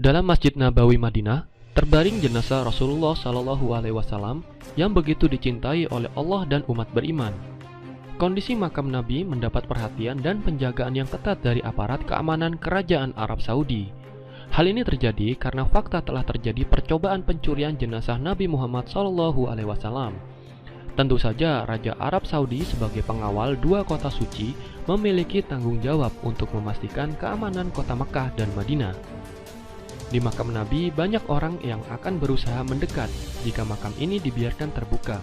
Dalam Masjid Nabawi Madinah, terbaring jenazah Rasulullah SAW yang begitu dicintai oleh Allah dan umat beriman. Kondisi makam Nabi mendapat perhatian dan penjagaan yang ketat dari aparat keamanan Kerajaan Arab Saudi. Hal ini terjadi karena fakta telah terjadi percobaan pencurian jenazah Nabi Muhammad SAW. Tentu saja Raja Arab Saudi sebagai pengawal dua kota suci memiliki tanggung jawab untuk memastikan keamanan kota Mekah dan Madinah. Di makam Nabi, banyak orang yang akan berusaha mendekat jika makam ini dibiarkan terbuka.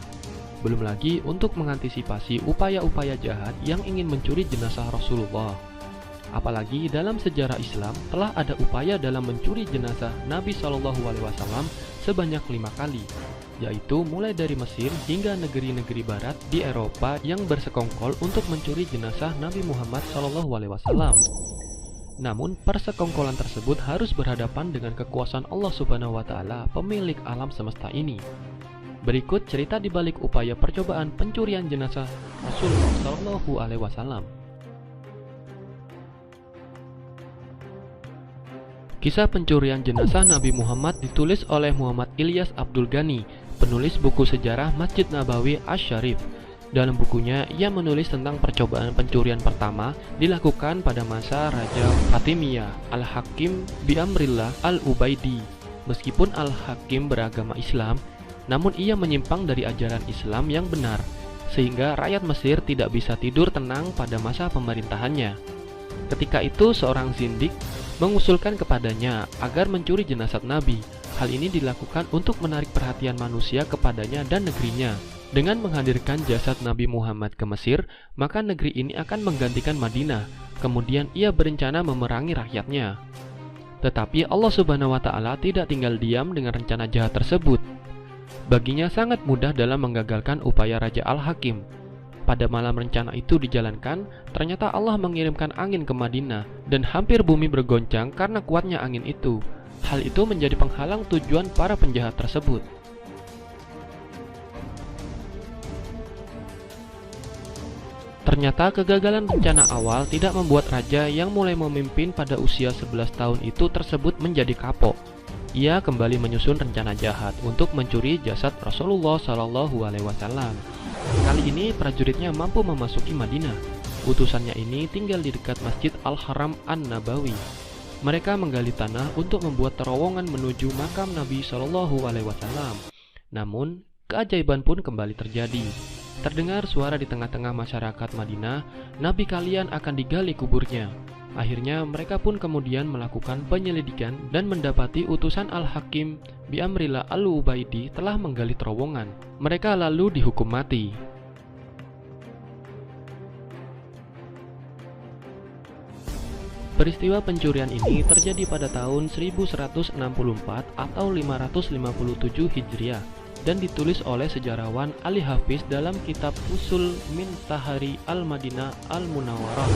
Belum lagi untuk mengantisipasi upaya-upaya jahat yang ingin mencuri jenazah Rasulullah. Apalagi dalam sejarah Islam telah ada upaya dalam mencuri jenazah Nabi SAW sebanyak 5 kali, yaitu mulai dari Mesir hingga negeri-negeri barat di Eropa yang bersekongkol untuk mencuri jenazah Nabi Muhammad SAW. Namun, persekongkolan tersebut harus berhadapan dengan kekuasaan Allah Subhanahu wa Ta'ala, pemilik alam semesta ini. Berikut cerita di balik upaya percobaan pencurian jenazah Rasulullah SAW. Kisah pencurian jenazah Nabi Muhammad ditulis oleh Muhammad Ilyas Abdul Ghani, penulis buku sejarah Masjid Nabawi Asy-Syarif. Dalam bukunya, ia menulis tentang percobaan pencurian pertama dilakukan pada masa Raja Fatimiyah Al-Hakim Bi'amrillah Al-Ubaidi. Meskipun Al-Hakim beragama Islam, namun ia menyimpang dari ajaran Islam yang benar, sehingga rakyat Mesir tidak bisa tidur tenang pada masa pemerintahannya. Ketika itu, seorang zindik mengusulkan kepadanya agar mencuri jenazah Nabi. Hal ini dilakukan untuk menarik perhatian manusia kepadanya dan negerinya. Dengan menghadirkan jasad Nabi Muhammad ke Mesir, maka negeri ini akan menggantikan Madinah. Kemudian ia berencana memerangi rakyatnya. Tetapi Allah Subhanahu wa Ta'ala tidak tinggal diam dengan rencana jahat tersebut. Baginya sangat mudah dalam menggagalkan upaya Raja Al-Hakim. Pada malam rencana itu dijalankan, ternyata Allah mengirimkan angin ke Madinah dan hampir bumi bergoncang karena kuatnya angin itu. Hal itu menjadi penghalang tujuan para penjahat tersebut. Ternyata kegagalan rencana awal tidak membuat raja yang mulai memimpin pada usia 11 tahun itu tersebut menjadi kapok. Ia kembali menyusun rencana jahat untuk mencuri jasad Rasulullah SAW. Kali ini prajuritnya mampu memasuki Madinah. Utusannya ini tinggal di dekat Masjid Al-Haram An-Nabawi. Mereka menggali tanah untuk membuat terowongan menuju makam Nabi SAW. Namun, keajaiban pun kembali terjadi. Terdengar suara di tengah-tengah masyarakat Madinah, Nabi kalian akan digali kuburnya. Akhirnya mereka pun kemudian melakukan penyelidikan dan mendapati utusan Al-Hakim Bi'amrillah Al-Ubaidi telah menggali terowongan. Mereka lalu dihukum mati. Peristiwa pencurian ini terjadi pada tahun 1164 atau 557 Hijriah dan ditulis oleh sejarawan Ali Hafiz dalam kitab Usul min Tahari Al-Madinah Al-Munawwarah.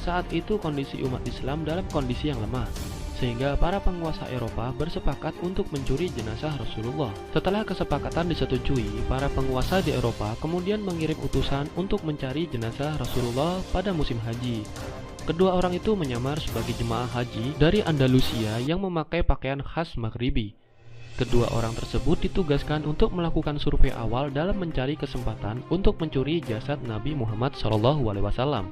Saat itu kondisi umat Islam dalam kondisi yang lemah, sehingga para penguasa Eropa bersepakat untuk mencuri jenazah Rasulullah. Setelah kesepakatan disetujui, para penguasa di Eropa kemudian mengirim utusan untuk mencari jenazah Rasulullah pada musim haji. Kedua orang itu menyamar sebagai jemaah haji dari Andalusia yang memakai pakaian khas Maghribi. Kedua orang tersebut ditugaskan untuk melakukan survei awal dalam mencari kesempatan untuk mencuri jasad Nabi Muhammad SAW.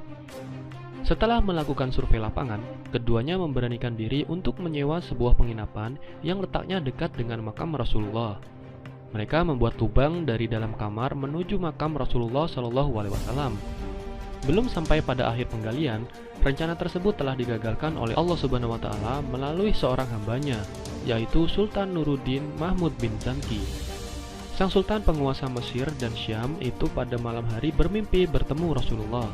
Setelah melakukan survei lapangan, keduanya memberanikan diri untuk menyewa sebuah penginapan yang letaknya dekat dengan makam Rasulullah. Mereka membuat lubang dari dalam kamar menuju makam Rasulullah SAW. Belum sampai pada akhir penggalian, rencana tersebut telah digagalkan oleh Allah Subhanahu wa Ta'ala melalui seorang hambanya, yaitu Sultan Nuruddin Mahmud bin Zanki. Sang sultan penguasa Mesir dan Syam itu pada malam hari bermimpi bertemu Rasulullah.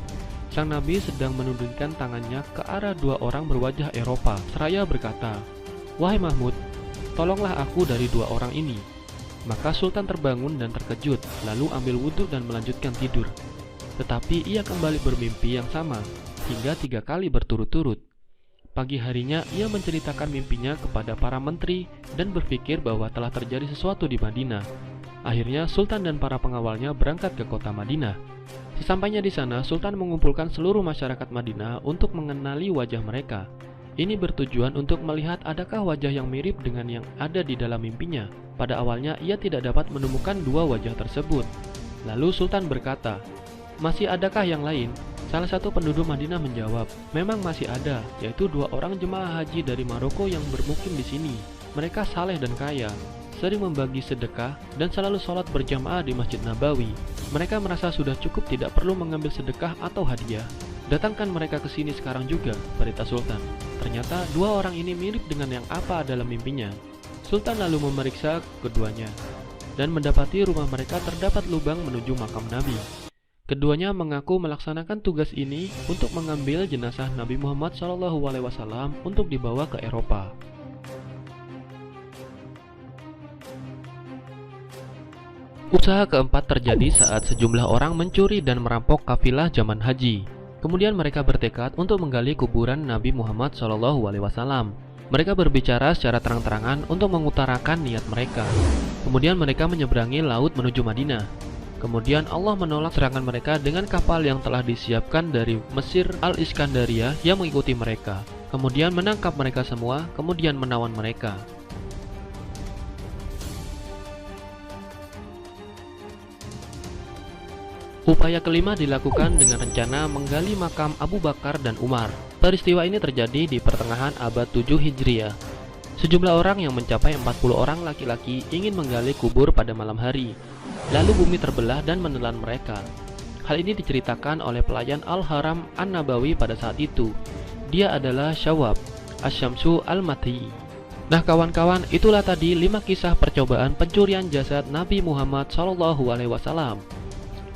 Sang Nabi sedang menundukkan tangannya ke arah dua orang berwajah Eropa, seraya berkata, "Wahai Mahmud, tolonglah aku dari dua orang ini." Maka Sultan terbangun dan terkejut, lalu ambil wudhu dan melanjutkan tidur. Tetapi ia kembali bermimpi yang sama, hingga 3 kali berturut-turut. Pagi harinya ia menceritakan mimpinya kepada para menteri dan berpikir bahwa telah terjadi sesuatu di Madinah. Akhirnya Sultan dan para pengawalnya berangkat ke kota Madinah. Sesampainya di sana, Sultan mengumpulkan seluruh masyarakat Madinah untuk mengenali wajah mereka. Ini bertujuan untuk melihat adakah wajah yang mirip dengan yang ada di dalam mimpinya. Pada awalnya ia tidak dapat menemukan dua wajah tersebut. Lalu Sultan berkata, "Masih adakah yang lain?" Salah satu penduduk Madinah menjawab, "Memang masih ada, yaitu dua orang jemaah haji dari Maroko yang bermukim di sini. Mereka saleh dan kaya, sering membagi sedekah, dan selalu sholat berjamaah di Masjid Nabawi. Mereka merasa sudah cukup, tidak perlu mengambil sedekah atau hadiah. Datangkan mereka ke sini sekarang juga," perintah Sultan. Ternyata dua orang ini mirip dengan yang apa dalam mimpinya. Sultan lalu memeriksa keduanya dan mendapati rumah mereka terdapat lubang menuju makam Nabi. Keduanya mengaku melaksanakan tugas ini untuk mengambil jenazah Nabi Muhammad SAW untuk dibawa ke Eropa. Usaha keempat terjadi saat sejumlah orang mencuri dan merampok kafilah zaman haji. Kemudian mereka bertekad untuk menggali kuburan Nabi Muhammad SAW. Mereka berbicara secara terang-terangan untuk mengutarakan niat mereka. Kemudian mereka menyeberangi laut menuju Madinah. Kemudian Allah menolak serangan mereka dengan kapal yang telah disiapkan dari Mesir Al-Iskandaria yang mengikuti mereka. Kemudian menangkap mereka semua, kemudian menawan mereka. Upaya kelima dilakukan dengan rencana menggali makam Abu Bakar dan Umar. Peristiwa ini terjadi di pertengahan abad 7 Hijriah. Sejumlah orang yang mencapai 40 orang laki-laki ingin menggali kubur pada malam hari. Lalu bumi terbelah dan menelan mereka. Hal ini diceritakan oleh pelayan Al-Haram An-Nabawi pada saat itu. Dia adalah Syawab Asy-Syamsu Al-Mati. Nah kawan-kawan, itulah tadi 5 kisah percobaan pencurian jasad Nabi Muhammad SAW.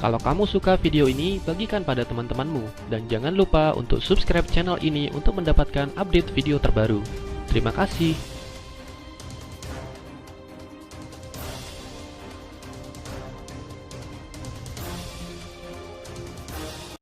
Kalau kamu suka video ini, bagikan pada teman-temanmu. Dan jangan lupa untuk subscribe channel ini untuk mendapatkan update video terbaru. Terima kasih.